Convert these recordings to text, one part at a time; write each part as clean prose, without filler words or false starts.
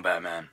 Batman.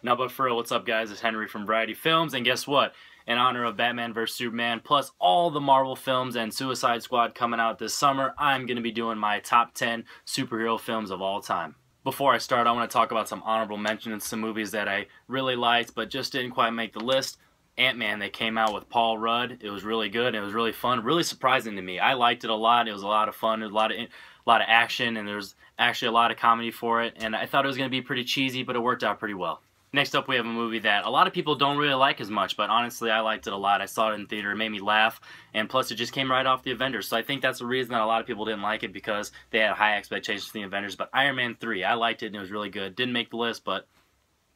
Now, but for real, what's up, guys? It's Henry from Variety Films, and guess what? In honor of Batman vs. Superman, plus all the Marvel films and Suicide Squad coming out this summer, I'm going to be doing my top 10 superhero films of all time. Before I start, I want to talk about some honorable mentions, some movies that I really liked but just didn't quite make the list. Ant-Man, they came out with Paul Rudd. It was really good. It was really fun, really surprising to me. I liked it a lot. It was a lot of fun. There was a lot of action, and there's actually a lot of comedy for it. And I thought it was going to be pretty cheesy, but it worked out pretty well. Next up, we have a movie that a lot of people don't really like as much, but honestly, I liked it a lot. I saw it in theater. It made me laugh, and plus, it just came right off the Avengers. So I think that's the reason that a lot of people didn't like it, because they had high expectations for the Avengers. But Iron Man 3, I liked it, and it was really good. Didn't make the list, but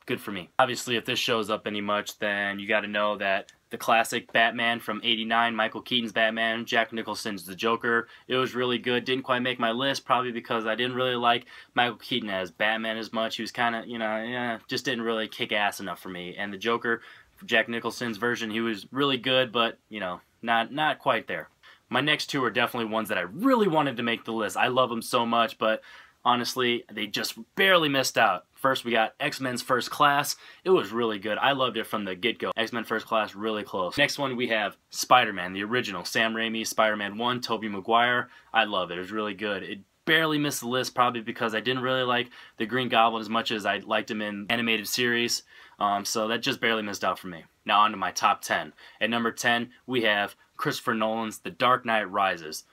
good for me. Obviously, if this shows up any much, then you got to know that the classic Batman from '89, Michael Keaton's Batman, Jack Nicholson's The Joker, it was really good. Didn't quite make my list, probably because I didn't really like Michael Keaton as Batman as much. He was kind of, just didn't really kick ass enough for me. And The Joker, Jack Nicholson's version, he was really good, but, not quite there. My next two are definitely ones that I really wanted to make the list. I love them so much, but honestly, they just barely missed out. First, we got X-Men's First Class. It was really good. I loved it from the get-go. X-Men First Class, really close. Next one, we have Spider-Man, the original. Sam Raimi, Spider-Man 1, Tobey Maguire. I love it. It was really good. It barely missed the list, probably because I didn't really like the Green Goblin as much as I liked him in animated series. So that just barely missed out for me. Now on to my top 10. At number 10, we have Christopher Nolan's The Dark Knight Rises.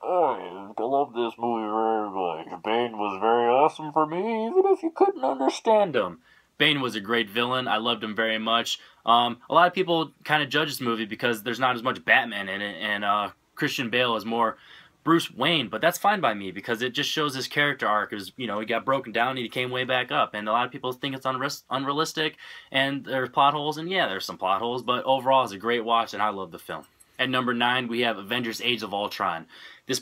I love this movie very much. Bane was very awesome for me, even if you couldn't understand him. Bane was a great villain. I loved him very much. A lot of people kind of judge this movie because there's not as much Batman in it, and Christian Bale is more Bruce Wayne, but that's fine by me because it just shows his character arc. Is he got broken down and he came way back up, and a lot of people think it's unrealistic, and there's plot holes, and yeah, there's some plot holes, but overall it's a great watch, and I love the film. At number 9, we have Avengers Age of Ultron. This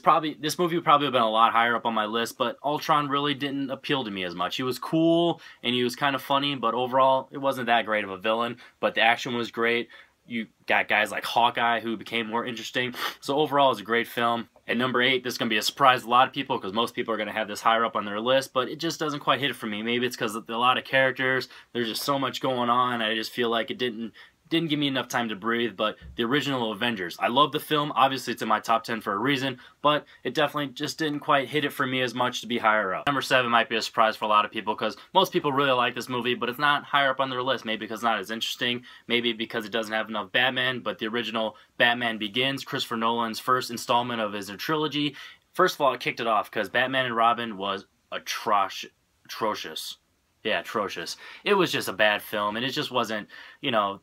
movie would probably have been a lot higher up on my list, but Ultron really didn't appeal to me as much. He was cool, and he was kind of funny, but overall, it wasn't that great of a villain, but the action was great. You got guys like Hawkeye who became more interesting, so overall, it was a great film. At number 8, this is going to be a surprise to a lot of people because most people are going to have this higher up on their list, but it just doesn't quite hit it for me. Maybe it's because of a lot of characters. There's just so much going on. I just feel like it didn't give me enough time to breathe, but the original Avengers. I love the film. Obviously, it's in my top 10 for a reason, but it definitely just didn't quite hit it for me as much to be higher up. Number 7 might be a surprise for a lot of people because most people really like this movie, but it's not higher up on their list. Maybe because it's not as interesting, maybe because it doesn't have enough Batman, but the original Batman Begins, Christopher Nolan's first installment of his trilogy. First of all, it kicked it off because Batman and Robin was atrocious. Yeah, atrocious. It was just a bad film, and it just wasn't,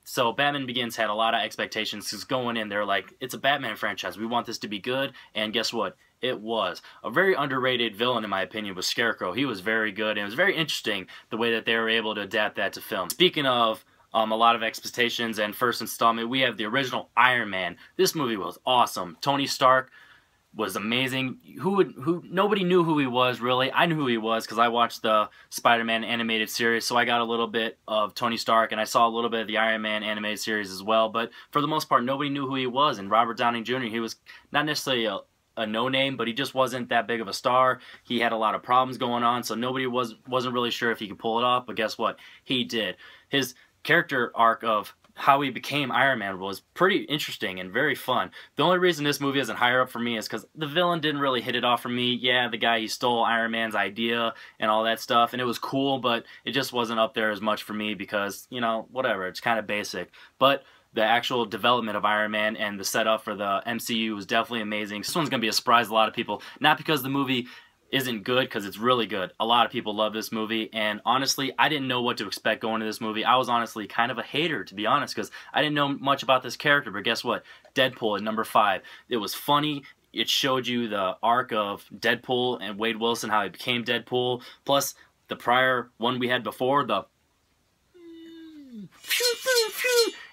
so Batman Begins had a lot of expectations, because going in, they're like, it's a Batman franchise, we want this to be good, and guess what? It was. A very underrated villain, in my opinion, was Scarecrow. He was very good, and it was very interesting the way that they were able to adapt that to film. Speaking of a lot of expectations and first installment, we have the original Iron Man. This movie was awesome. Tony Stark was amazing. Nobody knew who he was, really. I knew who he was because I watched the Spider-Man animated series, so I got a little bit of Tony Stark, and I saw a little bit of the Iron Man animated series as well, but for the most part, nobody knew who he was, and Robert Downey Jr., he was not necessarily a no-name, but he just wasn't that big of a star. He had a lot of problems going on, so nobody wasn't really sure if he could pull it off, but guess what? He did. His character arc of how he became Iron Man was pretty interesting and very fun. The only reason this movie isn't higher up for me is because the villain didn't really hit it off for me. Yeah, the guy, he stole Iron Man's idea and all that stuff, and it was cool, but it just wasn't up there as much for me because, whatever, it's kind of basic. But the actual development of Iron Man and the setup for the MCU was definitely amazing. This one's going to be a surprise to a lot of people, not because the movie isn't good, because it's really good. A lot of people love this movie, and honestly, I didn't know what to expect going to this movie. I was honestly kind of a hater, to be honest, because I didn't know much about this character, but guess what? Deadpool at number 5. It was funny. It showed you the arc of Deadpool and Wade Wilson, how he became Deadpool, plus the prior one we had before, the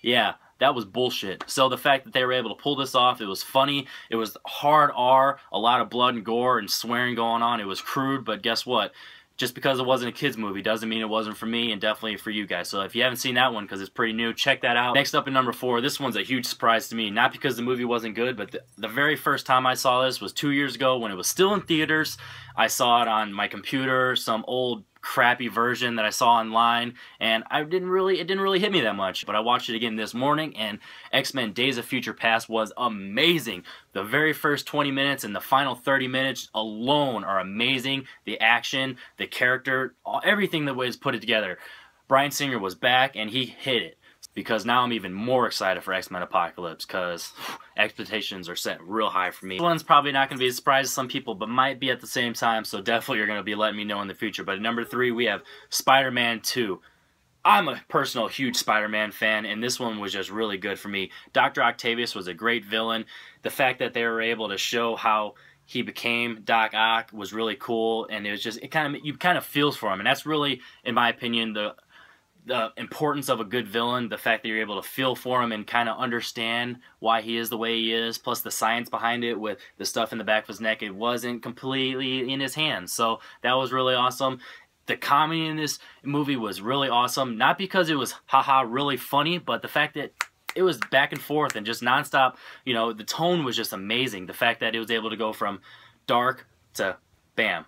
yeah, that was bullshit. So the fact that they were able to pull this off, it was funny, it was hard R, a lot of blood and gore and swearing going on, it was crude, but guess what? just because it wasn't a kids movie doesn't mean it wasn't for me, and definitely for you guys. So if you haven't seen that one, because it's pretty new, check that out. Next up in number 4, this one's a huge surprise to me. Not because the movie wasn't good, but the very first time I saw this was 2 years ago when it was still in theaters. I saw it on my computer, some old crappy version that I saw online, and it didn't really hit me that much. But I watched it again this morning, and X-Men Days of Future Past was amazing. The very first 20 minutes and the final 30 minutes alone are amazing. The action, the character, everything that was put it together. Bryan Singer was back, and he hit it. Because now I'm even more excited for X-Men Apocalypse, because expectations are set real high for me. This one's probably not going to be a surprise to some people, but might be at the same time, so definitely you're going to be letting me know in the future. But at number 3, we have Spider-Man 2. I'm a personal huge Spider-Man fan, and this one was just really good for me. Dr. Octavius was a great villain. The fact that they were able to show how he became Doc Ock was really cool, and it was just, you kind of feels for him, and that's really, in my opinion, the importance of a good villain, the fact that you're able to feel for him and kind of understand why he is the way he is, plus the science behind it with the stuff in the back of his neck. It wasn't completely in his hands, so that was really awesome. The comedy in this movie was really awesome, not because it was haha really funny, but the fact that it was back and forth and just nonstop. You know, the tone was just amazing. The fact that it was able to go from dark to bam,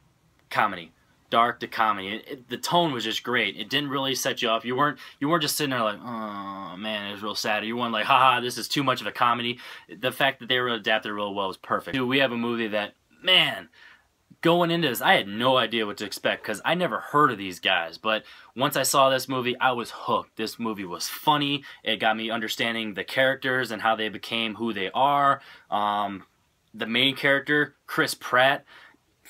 comedy. Dark to comedy. The tone was just great. It didn't really set you off. You weren't just sitting there like, oh man, it was real sad. You weren't like, haha, this is too much of a comedy. The fact that they were adapted real well was perfect. Dude, we have a movie that, man, going into this, I had no idea what to expect because I never heard of these guys. But once I saw this movie, I was hooked. This movie was funny. It got me understanding the characters and how they became who they are. The main character, Chris Pratt,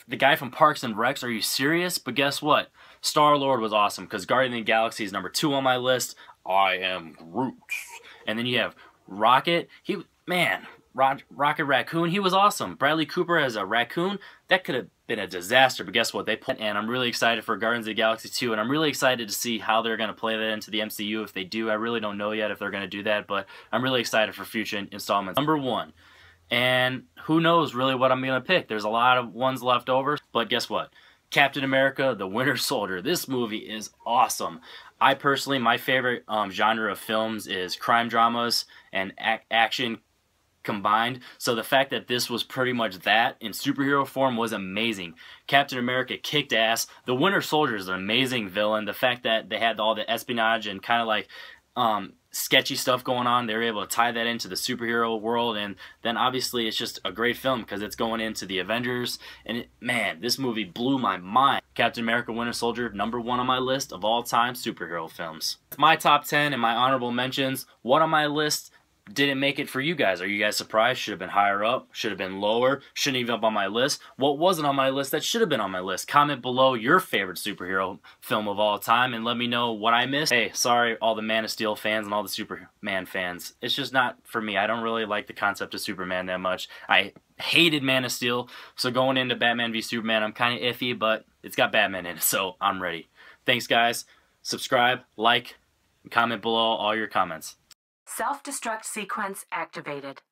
the guy from Parks and Recs, are you serious? But guess what? Star-Lord was awesome because Guardian of the Galaxy is number 2 on my list. I am Groot. And then you have Rocket. Rocket Raccoon, he was awesome. Bradley Cooper as a raccoon, that could have been a disaster, but guess what? They put, and I'm really excited for Guardians of the Galaxy 2, and I'm really excited to see how they're going to play that into the MCU if they do. I really don't know yet if they're going to do that, but I'm really excited for future installments. Number 1. And who knows really what I'm going to pick. There's a lot of ones left over. But guess what? Captain America, the Winter Soldier. This movie is awesome. I personally, my favorite genre of films is crime dramas and action combined. So the fact that this was pretty much that in superhero form was amazing. Captain America kicked ass. The Winter Soldier is an amazing villain. The fact that they had all the espionage and kind of like sketchy stuff going on, they were able to tie that into the superhero world, and then obviously it's just a great film because it's going into the Avengers, and man, this movie blew my mind. Captain America Winter Soldier, number 1 on my list of all time superhero films. My top 10 and my honorable mentions, what on my list didn't make it for you guys? Are you guys surprised? Should have been higher up, should have been lower, shouldn't even be on my list. What wasn't on my list that should have been on my list? Comment below your favorite superhero film of all time and let me know what I missed. Hey, sorry all the Man of Steel fans and all the Superman fans. It's just not for me. I don't really like the concept of Superman that much. I hated Man of Steel, so going into Batman v Superman, I'm kind of iffy, but it's got Batman in it, so I'm ready. Thanks guys. Subscribe, like, and comment below all your comments. Self-destruct sequence activated.